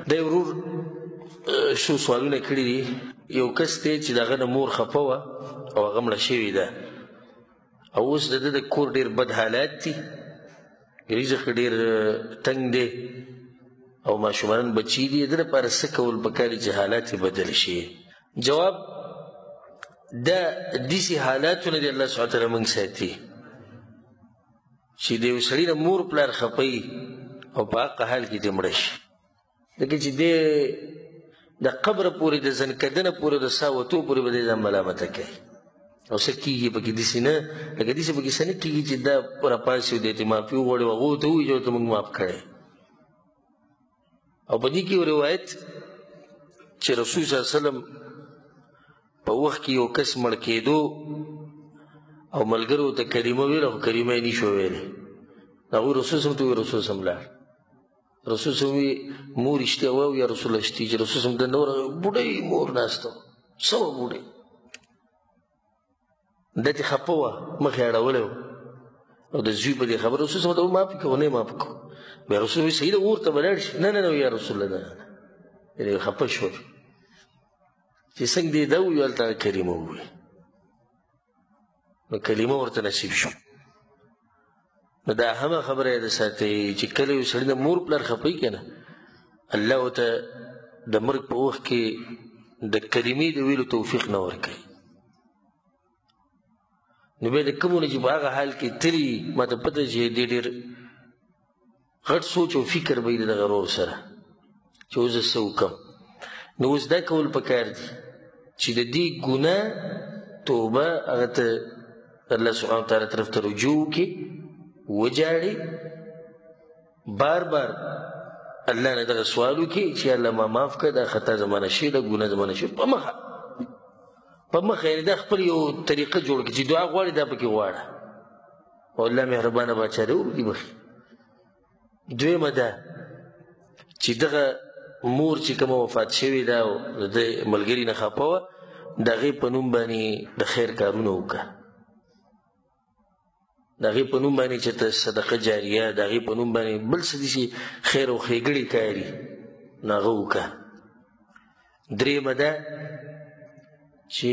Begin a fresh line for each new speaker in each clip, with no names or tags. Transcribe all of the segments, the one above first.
دا ورور شو سوالونه کړي دي. یو کس دی چې د هغه نه مور خفه وه او هغه مړه شوې ده او اوس د ده د کور ډېر بد حالات دي، رزق ډېر تنګ دی او ماشومان بچي دي. د ده لپاره څه کول پکار دي چې حالات یې بدل شي؟ جواب دا داسې حالاتونه دي الله سبحانه وتعالی موږ ساتي چې د یو سړي نه مور پلار خفه او په هغه حال کې دې مړه شي. لکه چې دی د قبره پورې د زنکدنه پورې د ساه وتو پورې به دې ځان ملامته کوي او څه کېږي پکې داسې نه لکه داسې پکې څه نه کېږي چې دا راپاڅي او دی ته معافي وغواړي او هغو ته ووایي چې ورته موږ معاف کړی. او په دې کې یو روایت چې رسول صلی الله علیه وسلم په وخت کې یو کس مړ کېدو او ملګرو ته کلمه ویله خو کلمه یې نشو ویلی. هغوی رسول صلی الله علیه وسلم ته وویل، رسول صلی الله علیه وسلم لاړ. رسول صلی الله علیه وسلم مور رښتیا وایي یا رسول الله رښتیا؟ چې رسول صلی الله علیه وسلم دننه ورغی، بوډۍ مور ناسته وه، څه وه بوډۍ، ده ترې خفه وه، مخ یې اړولی و او د زوی په دې خبره رسول صلی الله علیه وسلم ته معافي کوه، نه یې معاف کوه. بیا رسول وایي صحیح ده اور ته به لاړ شي. نه نه نه یا رسول الله نه، یعنې خفه شول چې څنګه دې دا ووایي هلته کلمه ووایي نو کلمه ورته نصیب شو. نو دا همه خبره یې د ساتئ چې کله یو سړي د مور پلار خفه وي که نه، الله ورته د مرګ په وخت کې د کلمې د ویلو توفیق نه ورکوي. نو بیا د کومو نه چې په هغه حال کې تلي ما ته پته چې دې ډېر غټ سوچ او فکر به یې د دغه ورور سره چې اوس زه څه وکړم. نو اوس دا کول پکار دي چې د دې ګناه توبه هغه ته الله سبحانه وتعالی طرف ته رجوع وکړي، وجاړي، بار بار الله نه دغه سوال وکړي چې الله ما معاف کړه، دا خطا زمانه شي، دا ګناه زمانه شي. په مخه یعنې دا خپل یو طریقه جوړ کړي چې دعا غواړي دا پکې غواړه او الله مهربانه باچا دی ورودي بخي. دویمه ده چې دغه مور چې کومه وفات شوې ده او د ملګري نه خفه وه، د هغې په نوم باندې د خیر کارونه وکړه، د هغې په نوم باندې چې ته صدقه جاریه، د هغې په نوم باندې بل څه داسې خیر او ښېګړې کاري نو هغه وکړه. درېیمه ده چې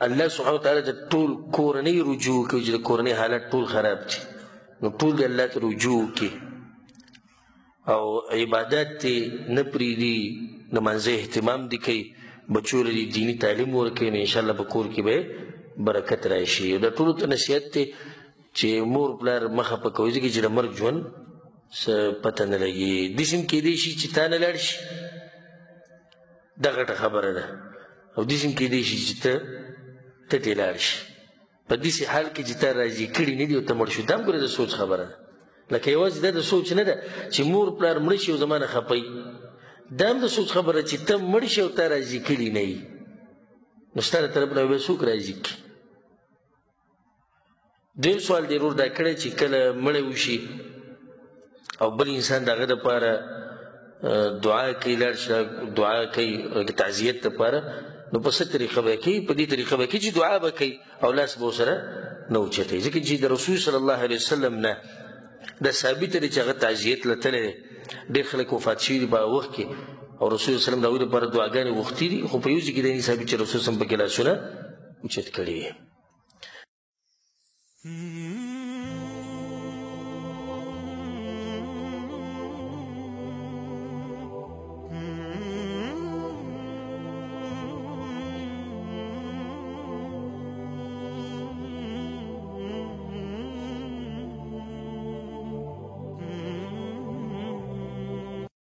الله سبحانه وتعالی د ټول کورنۍ رجوع کوي چې د کورنۍ حالت ټول خراب دي نو ټول د الله ته رجوع وکړي او عبادات ته نه پرېږدي، لمانځه اهتمام دې کوي، بچو له دیني تعلیم ورکوي، نو انشاءالله په کور کې به برکت راشي. دا ټولو ته نصیحت دی چې مور پلار مه خفه کوئ ځکه چې د مرګ ژوند څه پته نه لګي. داسې هم کیدی شي چې تا نه لاړ شي، دا غټه خبره ده، او داسې هم کیدی شي چې ته ترې لاړ شي. په داسې حال کې چې تا راضي کړي نه دي او ته مړ شو، دا هم ګوره د سوچ خبره ده. لکه یوازې دا د سوچ نه ده چې مور پلار مړه شي او زما نه خفه وي، دا هم د سوچ خبره چې ته مړ شي او تا راضي کړي نه وي، نو ستا د طرف نه به څوک راضي کړي؟ دویم سوال دې ورور دا کړی چې کله مړی وشي او بل انسان د هغه دپاره دعا کوي، لاړ شي دعا کوي تعزیت دپاره، نو په څه طریقه به یې کوي؟ په دې طریقه به یې کوي چې دعا به کوي او لاس به ورسره نه اوچتوي، ځکه چې د رسول صلی الله علیه وسلم نه دا ثابته دی چې هغه تعزیت له تللی دی. ډېر خلک وفات شوي دي په هغه وخت کې او رسول صلی الله علیه وسلم د هغوی دپاره دعاګانې غوښتي دي، خو په یو ځای کې دا نه ثابت چې رسول صلی الله علیه وسلم پکې لاسونه اوچت کړي وي.